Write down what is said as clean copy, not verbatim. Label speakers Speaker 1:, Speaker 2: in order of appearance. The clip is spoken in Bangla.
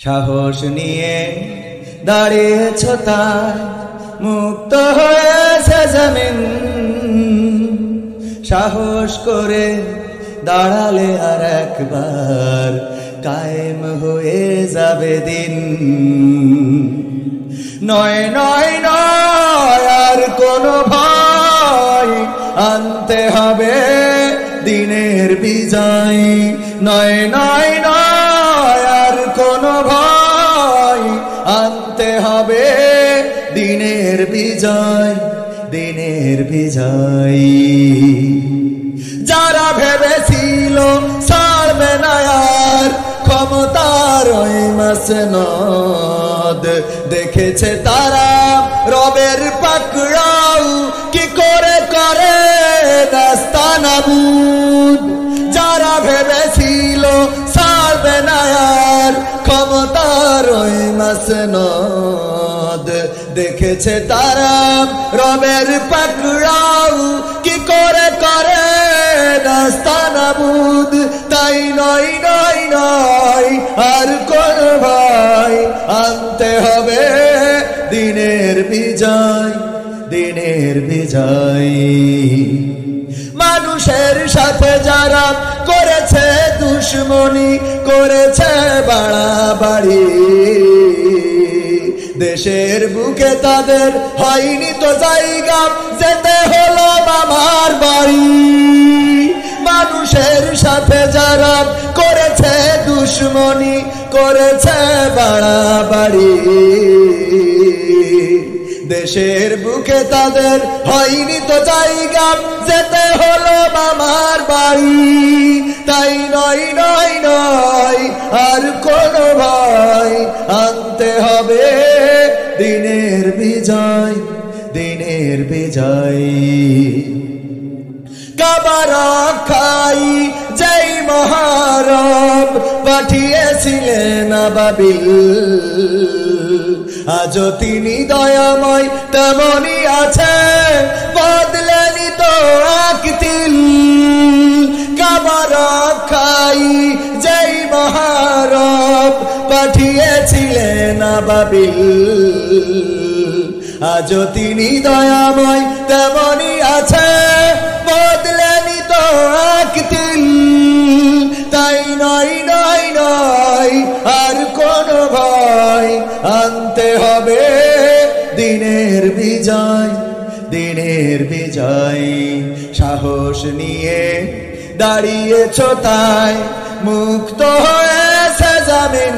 Speaker 1: সাহস নিয়ে দাঁড়িয়েছ তাই মুক্ত হয়েছে জমিন। সাহস করে দাঁড়ালে আর একবার কায়েম হয়ে যাবে দিন। নয় নয় নয় আর কোনো ভয়, আনতে হবে দিনের বিজয়। নয় নয় নয় আর কোনো ভয়, আনতে হবে দিনের বিজয়, দিনের বিজয়। যারা ভেবেছিল ছাড়বে না আর ক্ষমতার ওই মাসনদ, দেখেছে তারা রবের পাকড়াও কি করে করে নাস্তানাবুদ। যারা ভেবেছিল ছাড়বে না আর ক্ষমতার ওই মাসনদ, দেখেছে তারা রবের পাকড়াও কি করে করে নাস্তানাবুদ। তাই নয় নয় নয় আর কোন ভয়, আনতে হবে দিনের বিজয়, দিনের বিজয়। মানুষের সাথে যারা করেছে দুশ্মনী, করেছে বাড়াবাড়ি, দেশের বুকে তাদের হয়নি তো জায়গা, যেতে হলো মামার বাড়ি। মানুষের সাথে যারা করেছে দুশ্মনী, করেছে বাড়াবাড়ি, দেশের বুকে তাদের হয়নি তো জায়গা, যেতে হলো মামার বাড়ি। তাই নয় নয় নয় আর কোনো ভয়, আনতে হবে দিনের বিজয়, দিনের বিজয়। কাবা রক্ষাই যেই মহারব পাঠিয়েছিলেন আবাবিল, আজও তিনি দয়াময় তেমনি আছে, বদলেনি তো আকতিল। কাবা রক্ষাই যেই মহারব পাঠিয়েছিলেন আবাবিল, আজও তিনি দয়াময় তেমনি আছে, বদলেনি তো আকতিল। তাই নয় নয় নয় আর কোনো ভয়, আনতে হবে দিনের বিজয়, দিনের বিজয়। সাহস নিয়ে দাঁড়িয়েছ তাই মুক্ত হয়েছে জমিন।